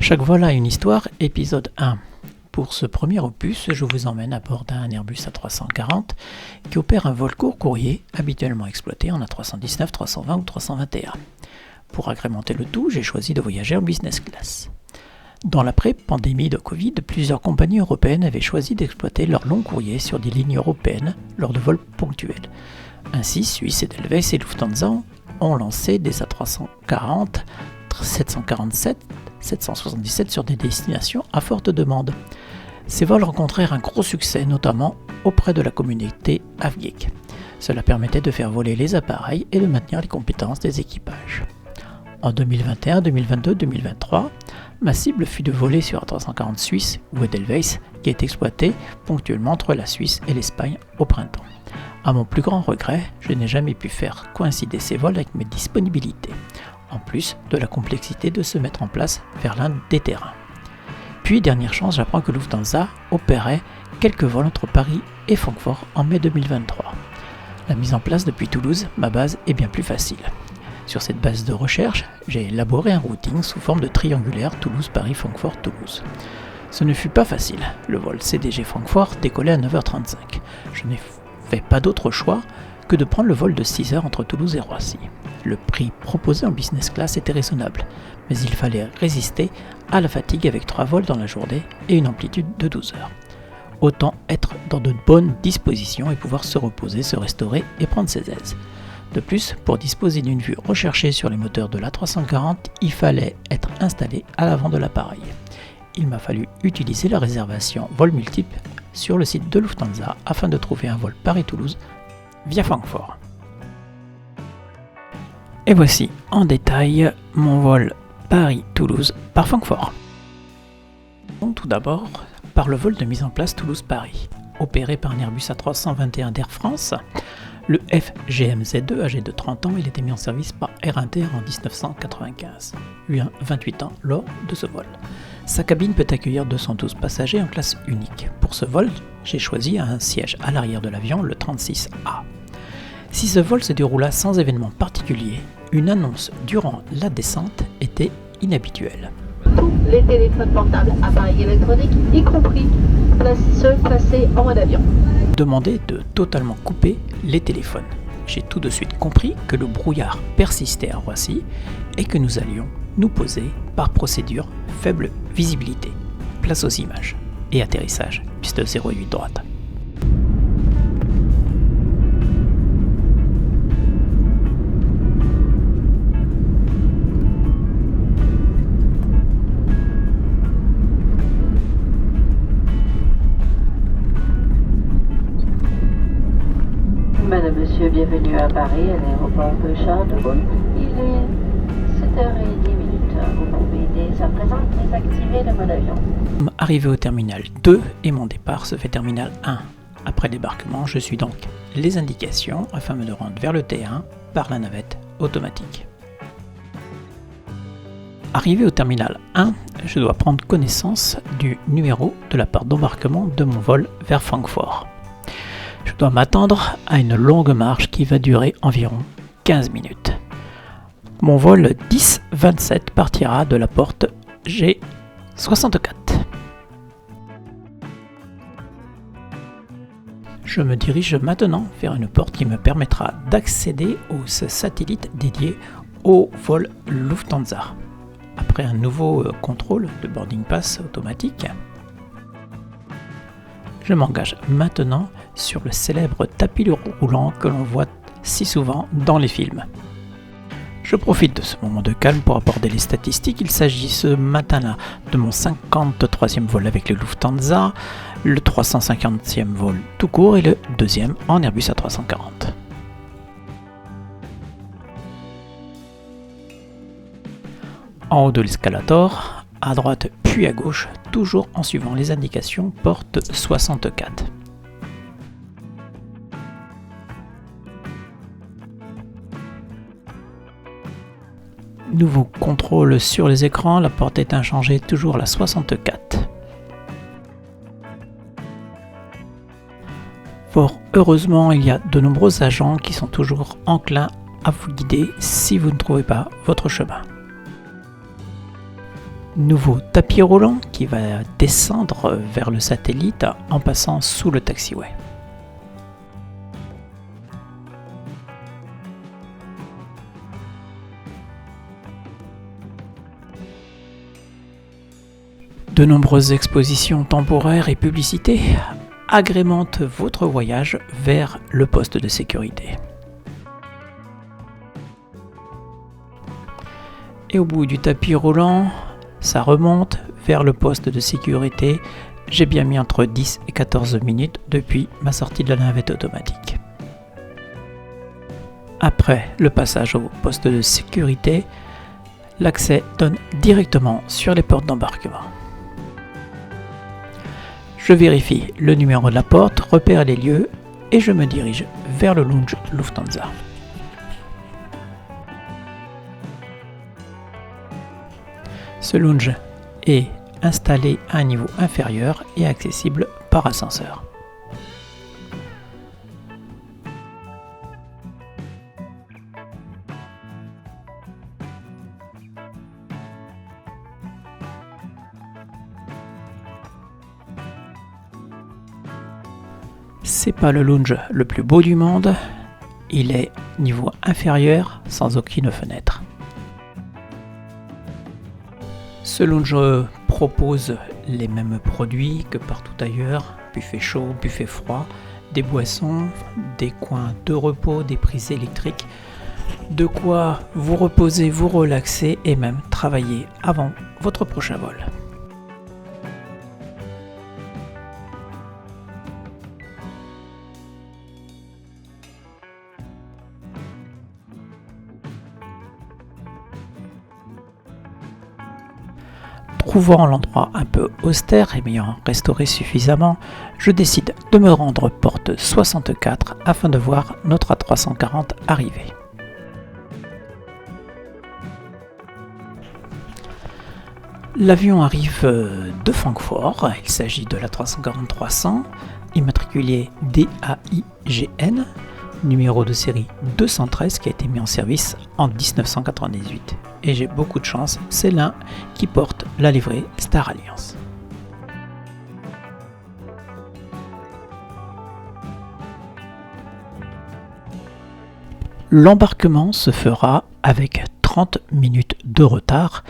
Chaque vol a une histoire, épisode 1. Pour ce premier opus, je vous emmène à bord d'un Airbus A340 qui opère un vol court courrier habituellement exploité en A319, 320 ou 321. Pour agrémenter le tout, j'ai choisi de voyager en business class. Dans l'après-pandémie de Covid, plusieurs compagnies européennes avaient choisi d'exploiter leurs longs courriers sur des lignes européennes lors de vols ponctuels. Ainsi, Suisse, Edelweiss et Lufthansa ont lancé des A340, 747, 777 sur des destinations à forte demande. Ces vols rencontrèrent un gros succès, notamment auprès de la communauté afghane. Cela permettait de faire voler les appareils et de maintenir les compétences des équipages. En 2021, 2022, 2023, ma cible fut de voler sur A340 Suisse ou Edelweiss qui est exploité ponctuellement entre la Suisse et l'Espagne au printemps. À mon plus grand regret, je n'ai jamais pu faire coïncider ces vols avec mes disponibilités, en plus de la complexité de se mettre en place vers l'un des terrains. Puis, dernière chance, j'apprends que Lufthansa opérait quelques vols entre Paris et Francfort en mai 2023. La mise en place depuis Toulouse, ma base, est bien plus facile. Sur cette base de recherche, j'ai élaboré un routing sous forme de triangulaire Toulouse-Paris-Francfort-Toulouse. Ce ne fut pas facile. Le vol CDG Francfort décollait à 9h35. Je n'ai fait pas d'autre choix que de prendre le vol de 6h entre Toulouse et Roissy. Le prix proposé en business class était raisonnable, mais il fallait résister à la fatigue avec 3 vols dans la journée et une amplitude de 12 heures. Autant être dans de bonnes dispositions et pouvoir se reposer, se restaurer et prendre ses aises. De plus, pour disposer d'une vue recherchée sur les moteurs de l'A340, il fallait être installé à l'avant de l'appareil. Il m'a fallu utiliser la réservation vol multiple sur le site de Lufthansa afin de trouver un vol Paris-Toulouse via Francfort. Et voici en détail mon vol Paris-Toulouse par Francfort. Tout d'abord par le vol de mise en place Toulouse-Paris. Opéré par un Airbus A321 d'Air France, le FGMZ2 âgé de 30 ans, il était mis en service par Air Inter en 1995, eu 28 ans lors de ce vol. Sa cabine peut accueillir 212 passagers en classe unique. Pour ce vol, j'ai choisi un siège à l'arrière de l'avion, le 36A. Si ce vol se déroula sans événement particulier, une annonce durant la descente était inhabituelle. Tous les téléphones portables, appareils électroniques, y compris ceux placés en mode avion. Demandait de totalement couper les téléphones. J'ai tout de suite compris que le brouillard persistait à Roissy et que nous allions nous poser par procédure faible visibilité. Place aux images et atterrissage, piste 08 droite. Madame, Monsieur, bienvenue à Paris, à l'aéroport de Charles de Gaulle. Il est 7h10. Vous pouvez dès à présent désactiver le mode avion. Arrivé au terminal 2 et mon départ se fait terminal 1. Après débarquement, je suis donc les indications afin de me rendre vers le T1 par la navette automatique. Arrivé au terminal 1, je dois prendre connaissance du numéro de la part d'embarquement de mon vol vers Francfort. Je dois m'attendre à une longue marche qui va durer environ 15 minutes. Mon vol 1027 partira de la porte G64. Je me dirige maintenant vers une porte qui me permettra d'accéder aux satellites dédiés au vol Lufthansa. Après un nouveau contrôle de boarding pass automatique, je m'engage maintenant sur le célèbre tapis roulant que l'on voit si souvent dans les films. Je profite de ce moment de calme pour aborder les statistiques. Il s'agit ce matin-là de mon 53e vol avec le Lufthansa, le 350e vol tout court et le deuxième en Airbus A340. En haut de l'escalator, à droite puis à gauche, toujours en suivant les indications, porte 64. Nouveau contrôle sur les écrans, la porte est inchangée, toujours la 64. Fort heureusement, il y a de nombreux agents qui sont toujours enclins à vous guider si vous ne trouvez pas votre chemin. Nouveau tapis roulant qui va descendre vers le satellite en passant sous le taxiway. De nombreuses expositions temporaires et publicités agrémentent votre voyage vers le poste de sécurité. Et au bout du tapis roulant, ça remonte vers le poste de sécurité. J'ai bien mis entre 10 et 14 minutes depuis ma sortie de la navette automatique. Après le passage au poste de sécurité, l'accès donne directement sur les portes d'embarquement. Je vérifie le numéro de la porte, repère les lieux et je me dirige vers le lounge Lufthansa. Ce lounge est installé à un niveau inférieur et accessible par ascenseur. C'est pas le lounge le plus beau du monde, il est niveau inférieur sans aucune fenêtre. Ce lounge propose les mêmes produits que partout ailleurs, buffet chaud, buffet froid, des boissons, des coins de repos, des prises électriques, de quoi vous reposer, vous relaxer et même travailler avant votre prochain vol. Trouvant l'endroit un peu austère et m'ayant restauré suffisamment, je décide de me rendre porte 64 afin de voir notre A340 arriver. L'avion arrive de Francfort, il s'agit de l'A340-300, immatriculé DAIGN, numéro de série 213 qui a été mis en service en 1998. Et j'ai beaucoup de chance, c'est l'un qui porte la livrée Star Alliance. L'embarquement se fera avec 30 minutes de retard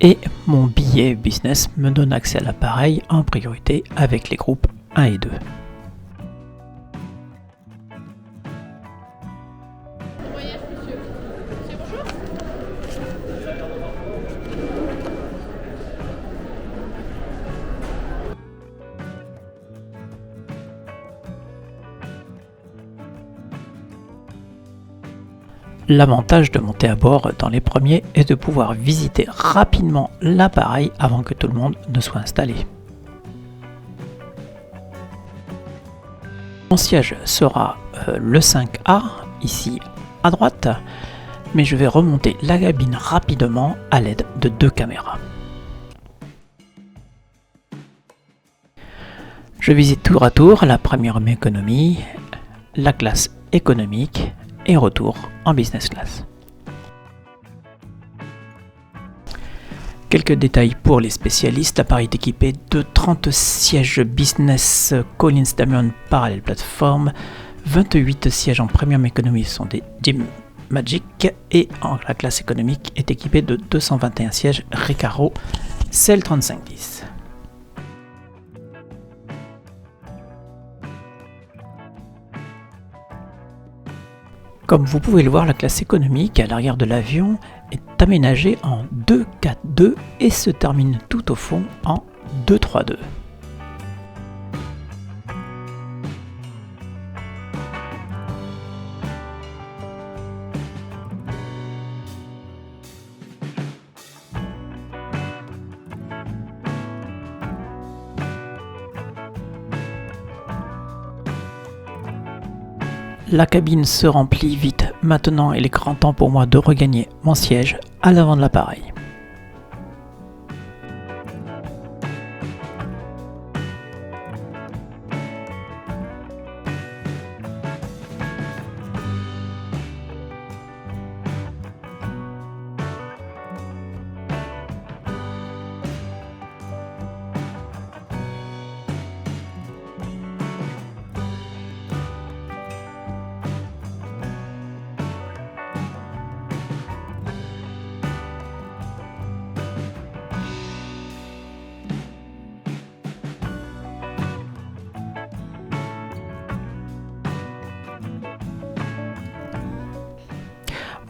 et mon billet business me donne accès à l'appareil en priorité avec les groupes 1 et 2. L'avantage de monter à bord dans les premiers est de pouvoir visiter rapidement l'appareil avant que tout le monde ne soit installé. Mon siège sera le 5A, ici à droite, mais je vais remonter la cabine rapidement à l'aide de 2 caméras. Je visite tour à tour la première économie, la classe économique, et retour en business class. Quelques détails pour les spécialistes. L'appareil est équipé de 30 sièges business Collins Dameron Parallel Platform, 28 sièges en premium économie sont des Jim Magic et la classe économique est équipée de 221 sièges Recaro Cell 3510. Comme vous pouvez le voir, la classe économique à l'arrière de l'avion est aménagée en 2-4-2 et se termine tout au fond en 2-3-2. La cabine se remplit vite. Maintenant, il est grand temps pour moi de regagner mon siège à l'avant de l'appareil.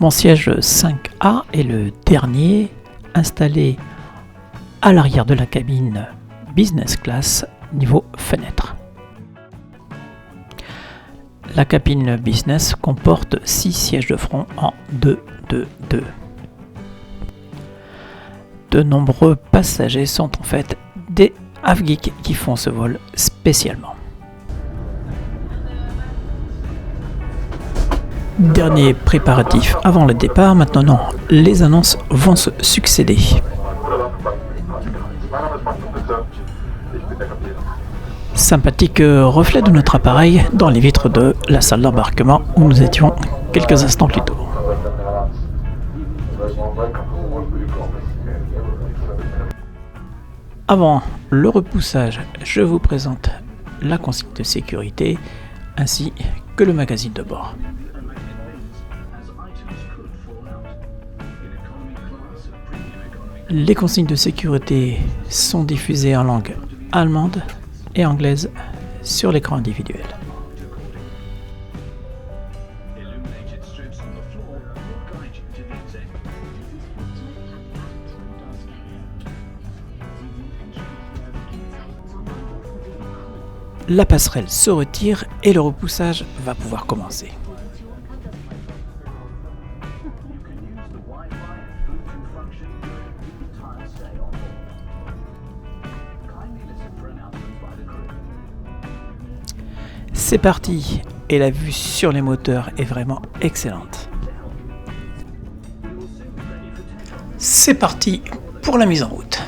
Mon siège 5A est le dernier installé à l'arrière de la cabine business class niveau fenêtre. La cabine business comporte 6 sièges de front en 2-2-2. De nombreux passagers sont en fait des Avgeeks qui font ce vol spécialement. Dernier préparatif avant le départ, maintenant les annonces vont se succéder. Sympathique reflet de notre appareil dans les vitres de la salle d'embarquement où nous étions quelques instants plus tôt. Avant le repoussage, je vous présente la consigne de sécurité ainsi que le magazine de bord. Les consignes de sécurité sont diffusées en langue allemande et anglaise sur l'écran individuel. La passerelle se retire et le repoussage va pouvoir commencer. C'est parti et la vue sur les moteurs est vraiment excellente. C'est parti pour la mise en route.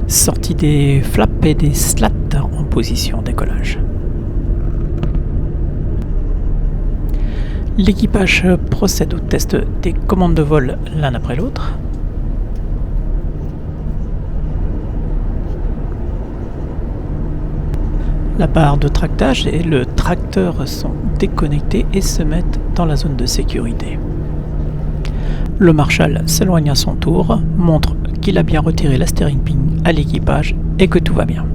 Sortie des flaps et des slats en position décollage. L'équipage procède au test des commandes de vol l'un après l'autre. La barre de tractage et le tracteur sont déconnectés et se mettent dans la zone de sécurité. Le Marshal s'éloigne à son tour, montre qu'il a bien retiré la steering pin à l'équipage et que tout va bien.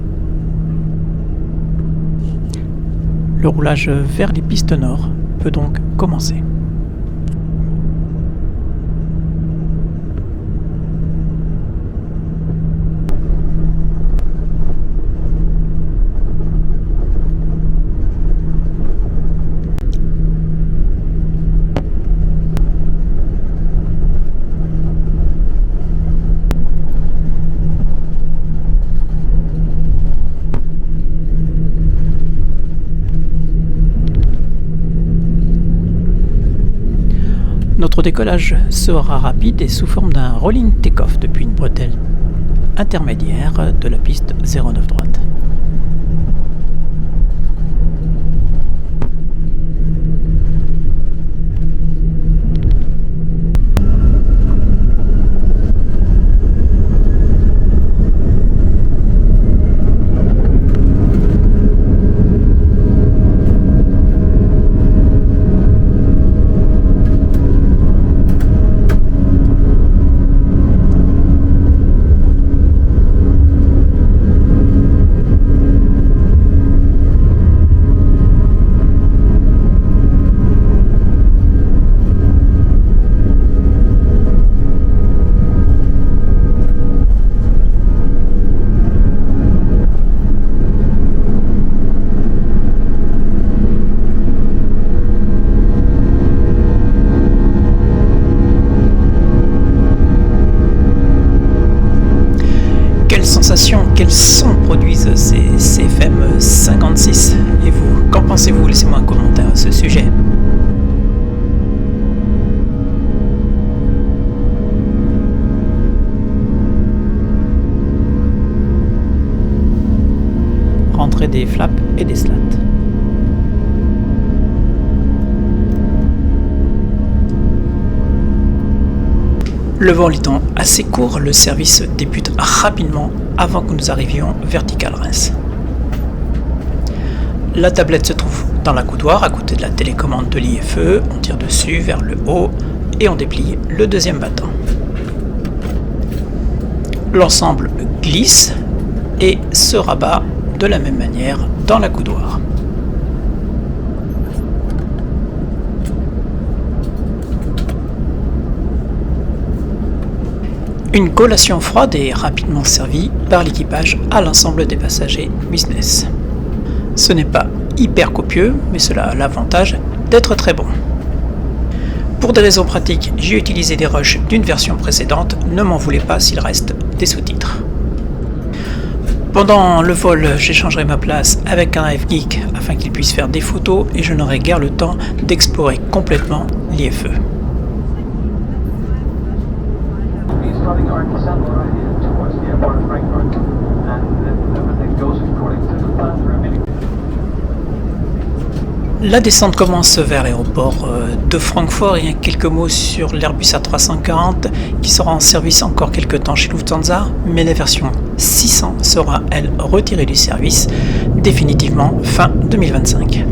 Le roulage vers les pistes nord peut donc commencer. Notre décollage sera rapide et sous forme d'un rolling take-off depuis une bretelle intermédiaire de la piste 09 droite. Quels sons produisent ces CFM 56? Et vous, qu'en pensez-vous? Laissez-moi un commentaire à ce sujet. Rentrée des flaps et des slats. Le vol étant assez court, le service débute rapidement avant que nous arrivions vertical Reims. La tablette se trouve dans la coudoir à côté de la télécommande de l'IFE, on tire dessus vers le haut et on déplie le deuxième battant. L'ensemble glisse et se rabat de la même manière dans la coudoir. Une collation froide est rapidement servie par l'équipage à l'ensemble des passagers business. Ce n'est pas hyper copieux, mais cela a l'avantage d'être très bon. Pour des raisons pratiques, j'ai utilisé des rushs d'une version précédente, ne m'en voulez pas s'il reste des sous-titres. Pendant le vol, j'échangerai ma place avec un F-Geek afin qu'il puisse faire des photos et je n'aurai guère le temps d'explorer complètement l'IFE. La descente commence vers l'aéroport de Francfort et quelques mots sur l'Airbus A340 qui sera en service encore quelques temps chez Lufthansa, mais la version 600 sera elle retirée du service définitivement fin 2025.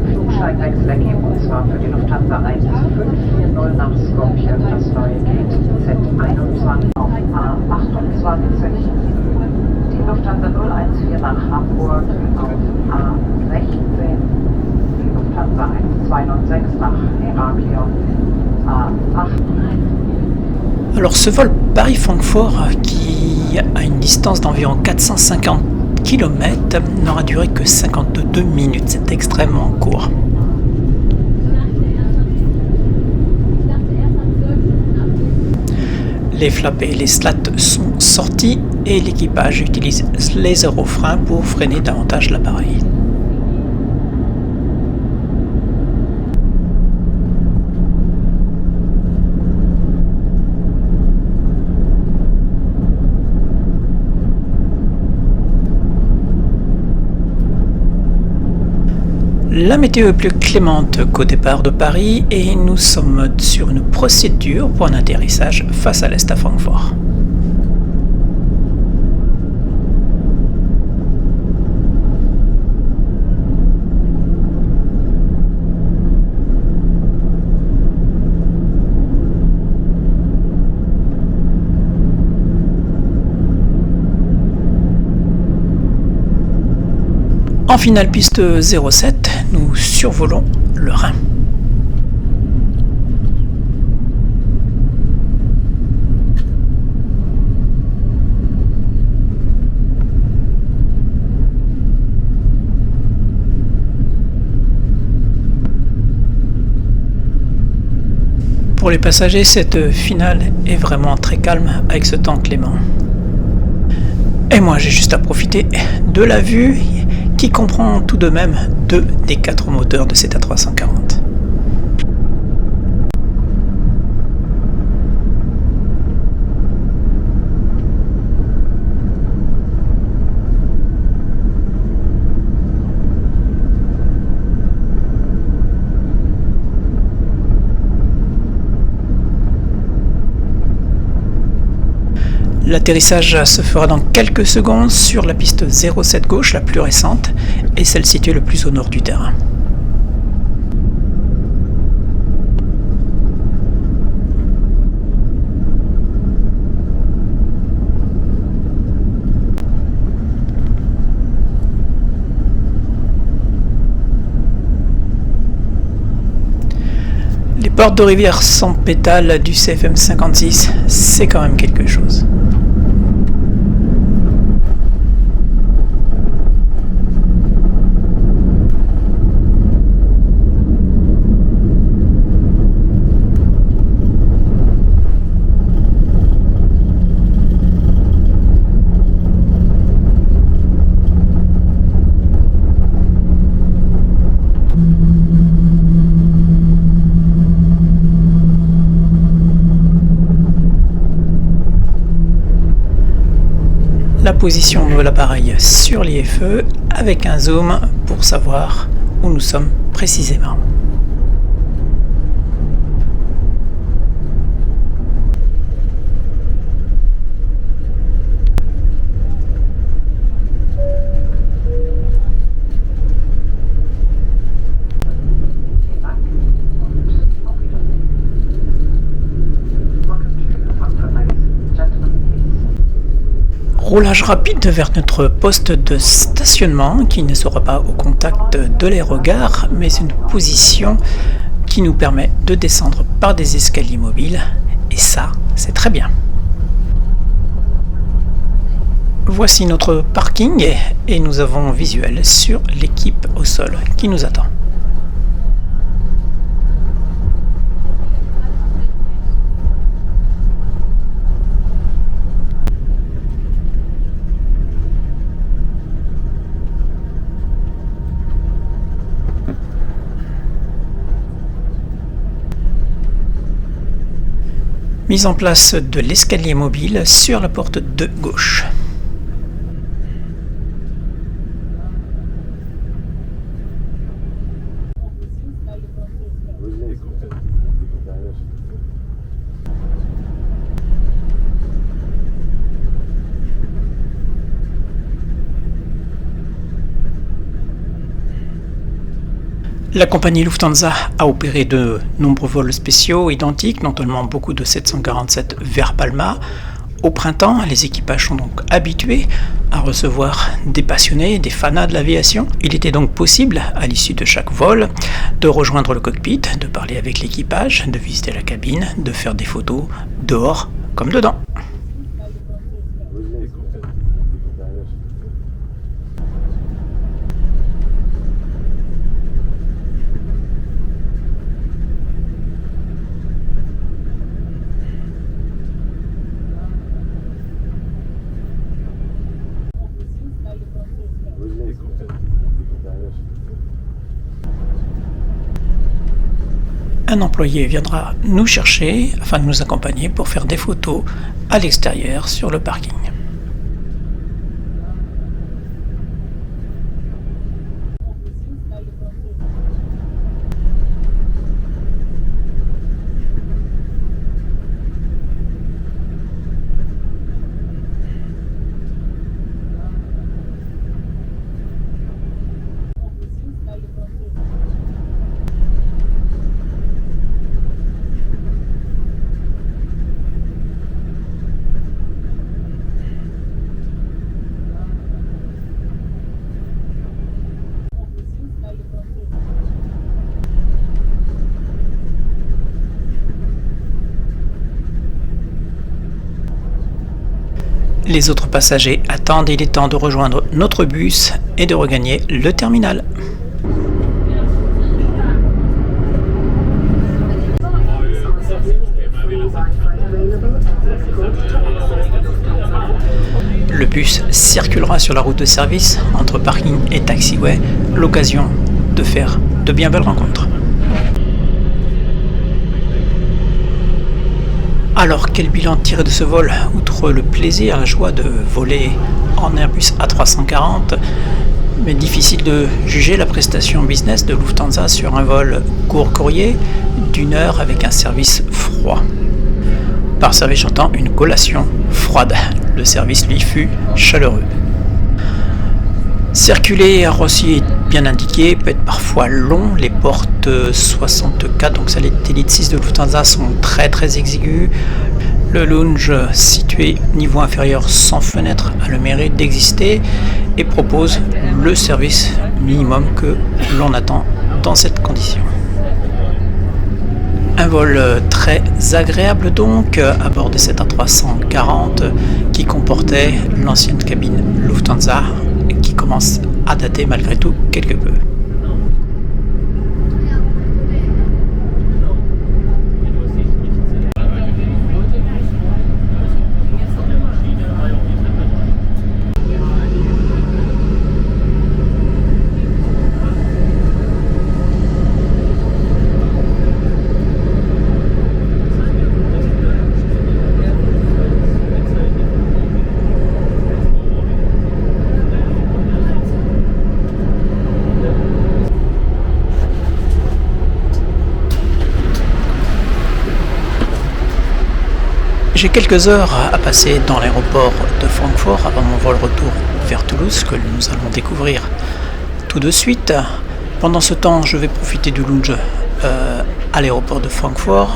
Flugsteigerwechselergebnis war für die Lufthansa 1540 nach Skopje das neue Gate Z21 auf A28. Die Lufthansa 014 nach Hamburg auf A16. Die Lufthansa 126 nach Heraklion A8. Alors ce vol Paris-Francfort qui a une distance d'environ 450 km n'aura duré que 52 minutes, c'est extrêmement court. Les flaps et les slats sont sortis et l'équipage utilise les aérofreins pour freiner davantage l'appareil. La météo est plus clémente qu'au départ de Paris et nous sommes sur une procédure pour un atterrissage face à l'est à Francfort. En finale piste 07, nous survolons le Rhin. Pour les passagers, cette finale est vraiment très calme avec ce temps clément. Et moi, j'ai juste à profiter de la vue qui comprend tout de même 2 des 4 moteurs de cet A340. L'atterrissage se fera dans quelques secondes sur la piste 07 gauche, la plus récente, et celle située le plus au nord du terrain. Les portes de rivière sans pétales du CFM 56, c'est quand même quelque chose. La position de l'appareil sur l'IFE avec un zoom pour savoir où nous sommes précisément. Roulage rapide vers notre poste de stationnement qui ne sera pas au contact de l'aérogare, mais une position qui nous permet de descendre par des escaliers mobiles, et ça, c'est très bien. Voici notre parking et nous avons visuel sur l'équipe au sol qui nous attend. Mise en place de l'escalier mobile sur la porte de gauche. La compagnie Lufthansa a opéré de nombreux vols spéciaux identiques, notamment beaucoup de 747 vers Palma. Au printemps, les équipages sont donc habitués à recevoir des passionnés, des fanats de l'aviation. Il était donc possible, à l'issue de chaque vol, de rejoindre le cockpit, de parler avec l'équipage, de visiter la cabine, de faire des photos dehors comme dedans. Un employé viendra nous chercher afin de nous accompagner pour faire des photos à l'extérieur sur le parking. Les autres passagers attendent, il est temps de rejoindre notre bus et de regagner le terminal. Le bus circulera sur la route de service entre parking et taxiway, l'occasion de faire de bien belles rencontres. Alors, quel bilan tirer de ce vol? Outre le plaisir, la joie de voler en Airbus A340, mais difficile de juger la prestation business de Lufthansa sur un vol court courrier d'1 heure avec un service froid. Par service, j'entends une collation froide. Le service, lui, fut chaleureux. Circuler à Roissy est bien indiqué, peut être parfois long. Les portes 64, donc ça l'était l'élite 6 de Lufthansa, sont très exiguës. Le lounge situé niveau inférieur sans fenêtre a le mérite d'exister et propose le service minimum que l'on attend dans cette condition. Un vol très agréable donc à bord de cette A340 qui comportait l'ancienne cabine Lufthansa qui commence à dater malgré tout quelque peu. J'ai quelques heures à passer dans l'aéroport de Francfort avant mon vol retour vers Toulouse que nous allons découvrir tout de suite. Pendant ce temps, je vais profiter du lounge à l'aéroport de Francfort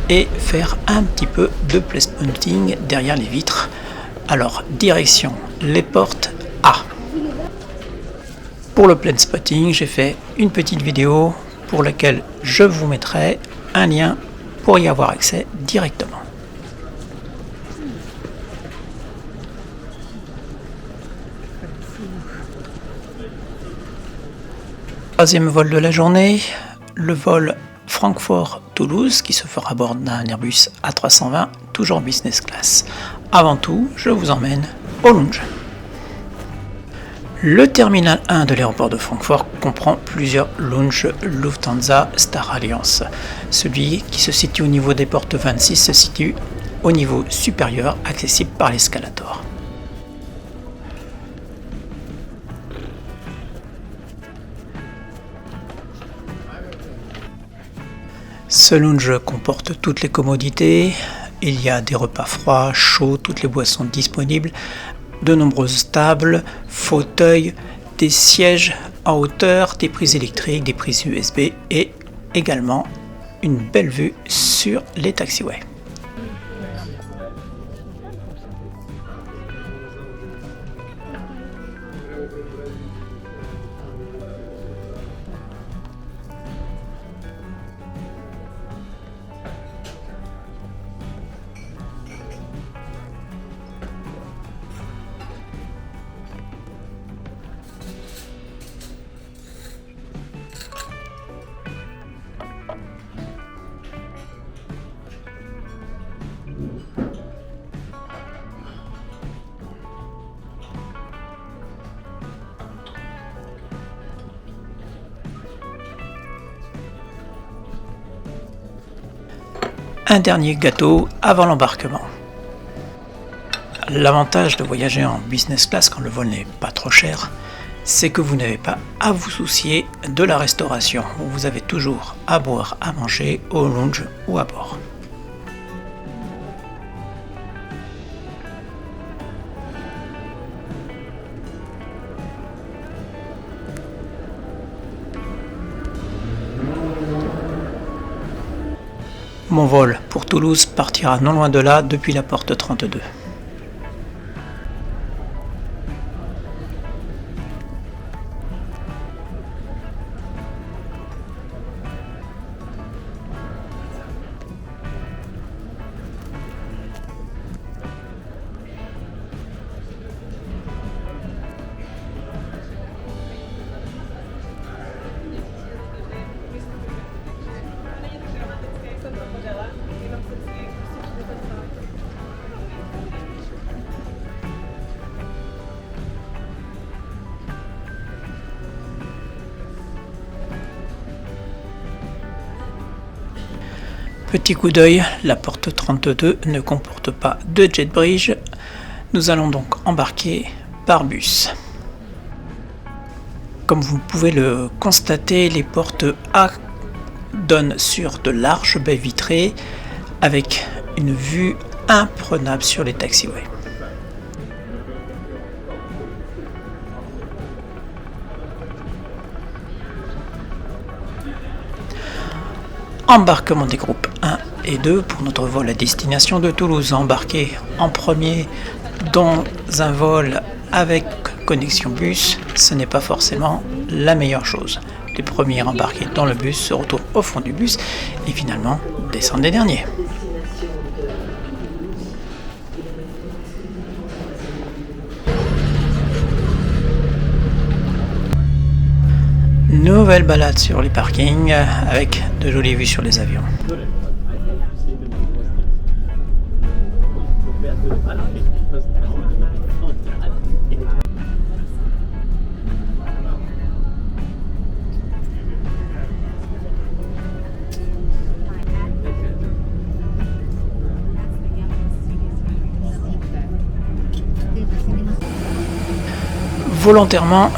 et faire un petit peu de place hunting derrière les vitres Alors, direction les portes A. Pour le plane spotting, j'ai fait une petite vidéo pour laquelle je vous mettrai un lien pour y avoir accès directement. Troisième vol de la journée, le vol Francfort-Toulouse qui se fera à bord d'un Airbus A320, toujours business class. Avant tout, je vous emmène au lounge. Le terminal 1 de l'aéroport de Francfort comprend plusieurs lounges Lufthansa Star Alliance. Celui qui se situe au niveau des portes 26 se situe au niveau supérieur, accessible par l'escalator. Ce lounge comporte toutes les commodités. Il y a des repas froids, chauds, toutes les boissons disponibles, de nombreuses tables, fauteuils, des sièges en hauteur, des prises électriques, des prises USB et également une belle vue sur les taxiways. Un dernier gâteau avant l'embarquement. L'avantage de voyager en business class quand le vol n'est pas trop cher, c'est que vous n'avez pas à vous soucier de la restauration. Vous avez toujours à boire, à manger au lounge ou à bord. Mon vol pour Toulouse partira non loin de là depuis la porte 32. Petit coup d'œil, la porte 32 ne comporte pas de jet bridge. Nous allons donc embarquer par bus. Comme vous pouvez le constater, les portes A donnent sur de larges baies vitrées avec une vue imprenable sur les taxiways. Embarquement des groupes 1 et 2 pour notre vol à destination de Toulouse. Embarquer en premier dans un vol avec connexion bus, ce n'est pas forcément la meilleure chose. Les premiers embarqués dans le bus se retrouvent au fond du bus et finalement descendent les derniers. Nouvelle balade sur les parkings avec de jolies vues sur les avions. Volontairement,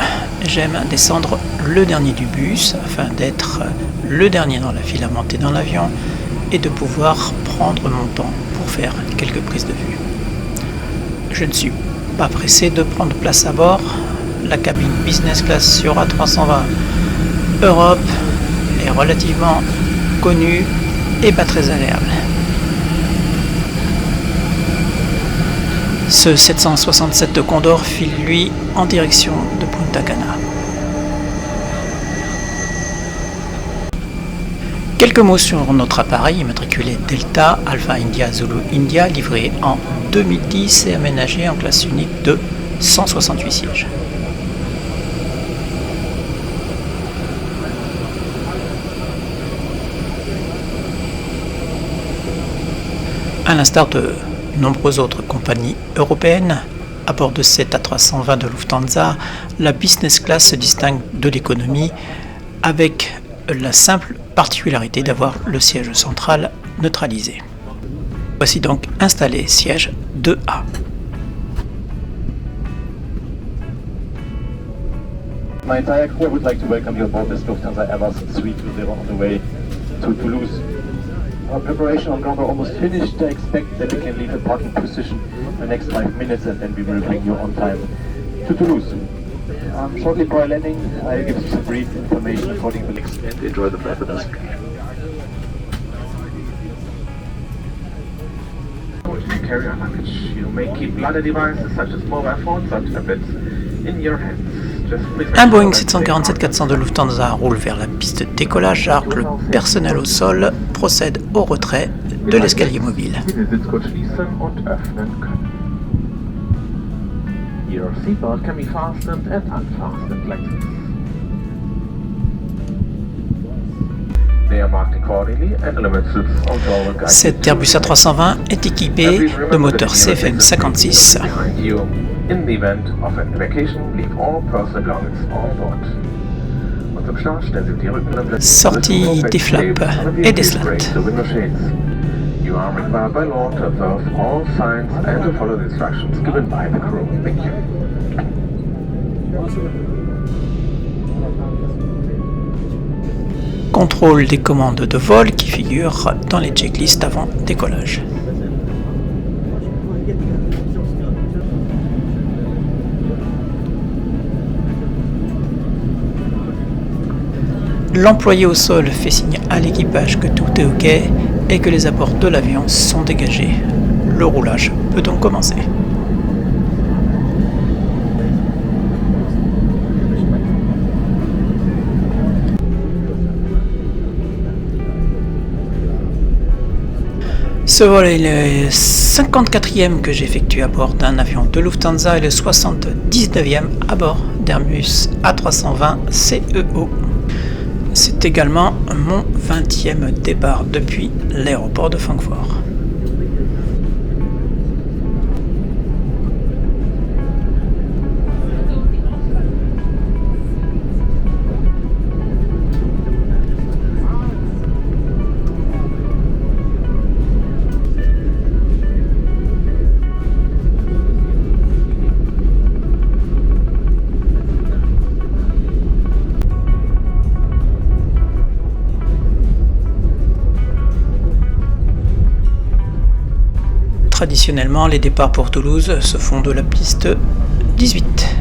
j'aime descendre le dernier du bus afin d'être le dernier dans la file à monter dans l'avion et de pouvoir prendre mon temps pour faire quelques prises de vue. Je ne suis pas pressé de prendre place à bord. La cabine business class sur A320 Europe est relativement connue et pas très agréable. Ce 767 de Condor file lui en direction de Punta Cana. Quelques mots sur notre appareil immatriculé Delta Alpha India Zulu India, livré en 2010 et aménagé en classe unique de 168 sièges. À l'instar de nombreuses autres compagnies européennes, à bord de cet A320 de Lufthansa, la business class se distingue de l'économie avec la simple particularité d'avoir le siège central neutralisé. Voici donc installé siège 2A. My entire crew would like to welcome you aboard this Lufthansa Airbus 320 on the way to Toulouse. Our preparation on ground are almost finished. I expect that we can leave a parking position in the next 5 minutes and then we will bring you on time to Toulouse. Shortly before landing, I'll give you some brief information according to the next and enjoy the flight with us. Carry on luggage. You may keep other devices such as mobile phones or tablets in your hands. Un Boeing 747-400 de Lufthansa roule vers la piste de décollage alors que le personnel au sol procède au retrait de l'escalier mobile. Your seatbelt can be fastened and unfastened like this. They are marked accordingly and limited on guide. Cet Airbus A320 est équipé de moteurs CFM56. In the event of an evacuation, leave all personal belongings on board. Und zum Start stellen Sie die Rückenlehne Sortie des flaps et des slats. You are required by law to observe all signs and to follow the instructions given by the crew. Thank you. Contrôle des commandes de vol qui figurent dans les checklists avant décollage. L'employé au sol fait signe à l'équipage que tout est OK et que les abords de l'avion sont dégagés. Le roulage peut donc commencer. Ce vol est le 54e que j'effectue à bord d'un avion de Lufthansa et le 79e à bord d'Airbus A320 CEO. C'est également mon 20e départ depuis l'aéroport de Francfort. Traditionnellement, les départs pour Toulouse se font de la piste 18.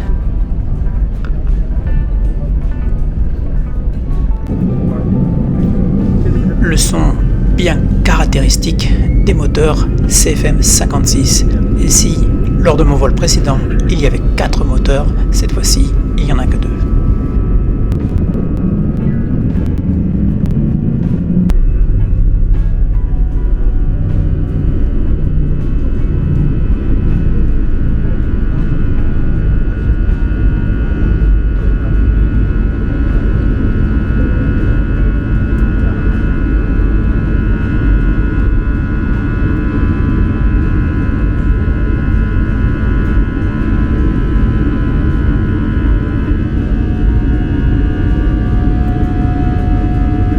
Le son bien caractéristique des moteurs CFM56. Et si, lors de mon vol précédent, il y avait 4 moteurs, cette fois-ci, il n'y en a que 2.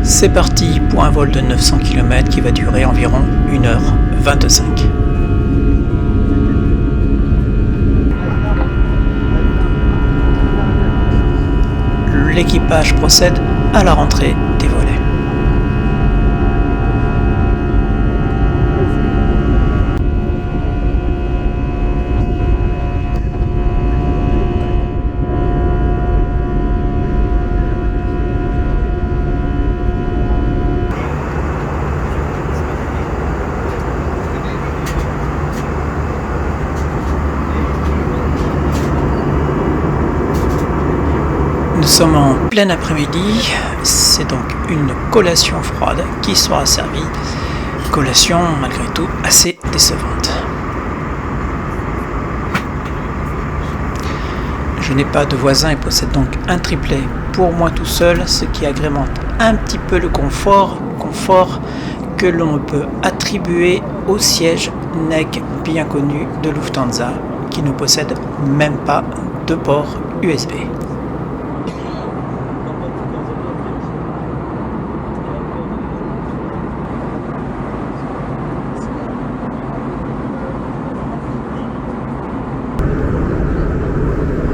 C'est parti pour un vol de 900 km qui va durer environ 1h25. L'équipage procède à la rentrée des volets. sommes en plein après-midi, c'est donc une collation froide qui sera servie. Collation malgré tout assez décevante. Je n'ai pas de voisin et possède donc un triplet pour moi tout seul, ce qui agrémente un petit peu le confort que l'on peut attribuer au siège NEC bien connu de Lufthansa, qui ne possède même pas de port USB.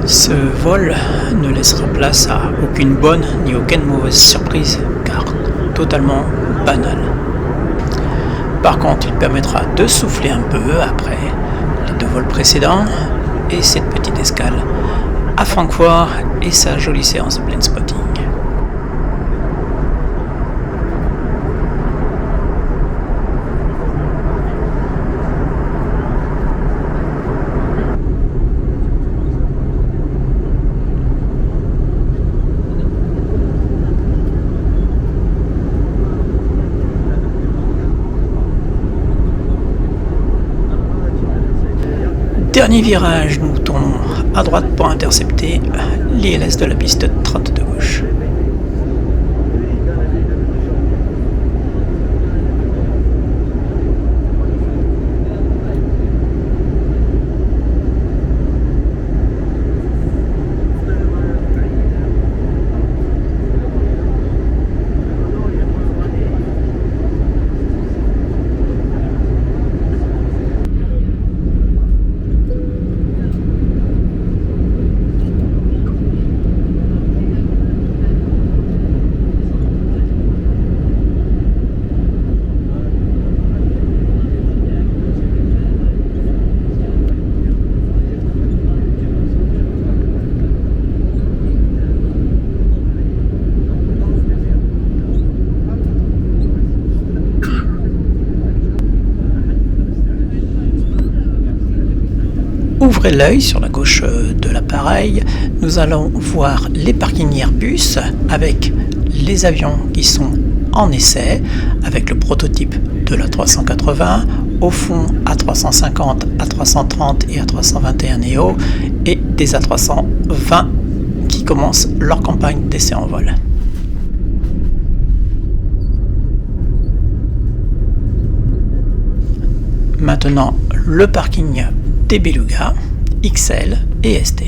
Ce vol ne laissera place à aucune bonne ni aucune mauvaise surprise, car totalement banal. Par contre, il permettra de souffler un peu après les 2 vols précédents et cette petite escale à Francfort et sa jolie séance de plane spotting. Dernier virage, nous tournons à droite pour intercepter l'ILS de la piste 30 de gauche. Ouvrez l'œil sur la gauche de l'appareil, nous allons voir les parkings Airbus avec les avions qui sont en essai, avec le prototype de l'A380, au fond A350, A330 et A321 Neo, et des A320 qui commencent leur campagne d'essai en vol. Maintenant, le parking des Beluga, XL et ST.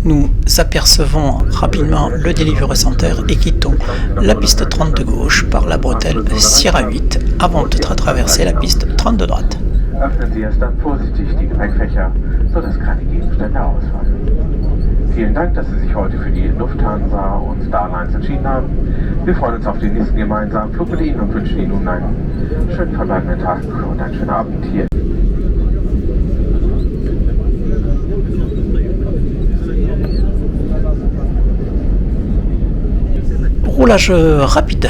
Nous apercevons rapidement le Delivery Center et quittons la piste 30 de gauche par la bretelle Sierra 8 avant de traverser la piste 30 de droite. Öffnen Sie erst dann vorsichtig die Gepäckfächer, sodass keine Gegenstände ausfallen. Vielen Dank, dass Sie sich heute für die Lufthansa und Star Alliance entschieden haben. Wir freuen uns auf den nächsten gemeinsamen Flug mit Ihnen und wünschen Ihnen nun einen schönen verbleibenden Tag und einen schönen Abend hier. Roulage rapide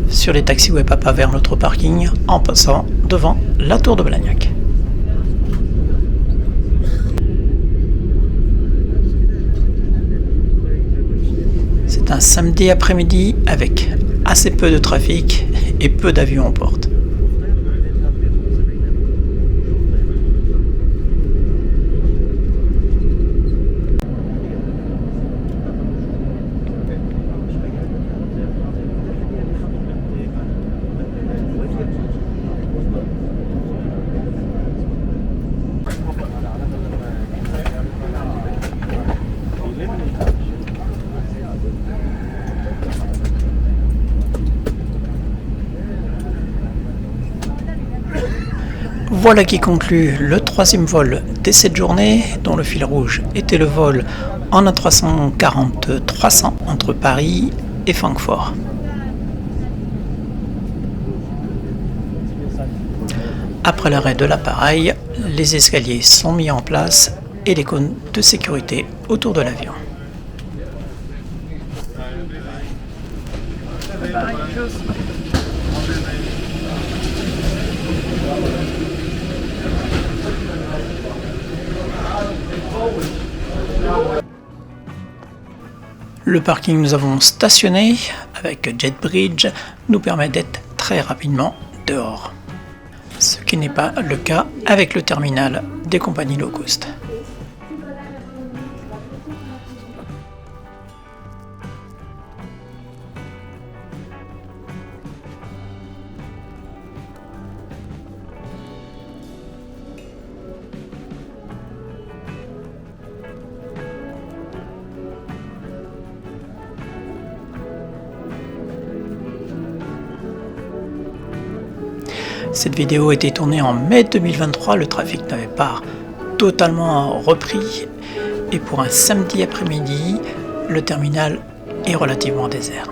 sur les taxiways Papa vers notre parking en passant devant la tour de Blagnac. C'est un samedi après-midi avec assez peu de trafic et peu d'avions en porte. Voilà qui conclut le 3e vol de cette journée, dont le fil rouge était le vol en A340-300 entre Paris et Francfort. Après l'arrêt de l'appareil, les escaliers sont mis en place et les cônes de sécurité autour de l'avion. Le parking que nous avons stationné avec JetBridge nous permet d'être très rapidement dehors. Ce qui n'est pas le cas avec le terminal des compagnies low cost. Cette vidéo a été tournée en mai 2023, le trafic n'avait pas totalement repris et pour un samedi après-midi, le terminal est relativement désert.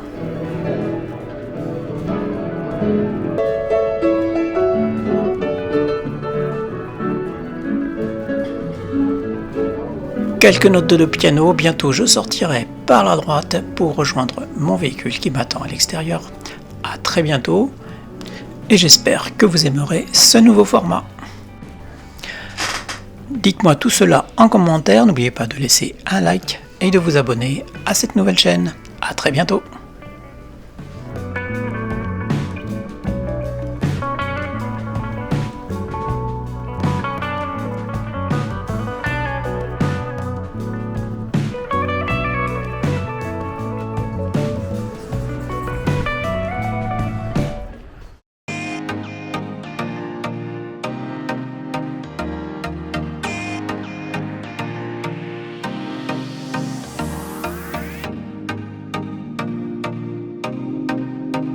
Quelques notes de piano, bientôt je sortirai par la droite pour rejoindre mon véhicule qui m'attend à l'extérieur. À très bientôt. Et j'espère que vous aimerez ce nouveau format. Dites-moi tout cela en commentaire, n'oubliez pas de laisser un like et de vous abonner à cette nouvelle chaîne. À très bientôt.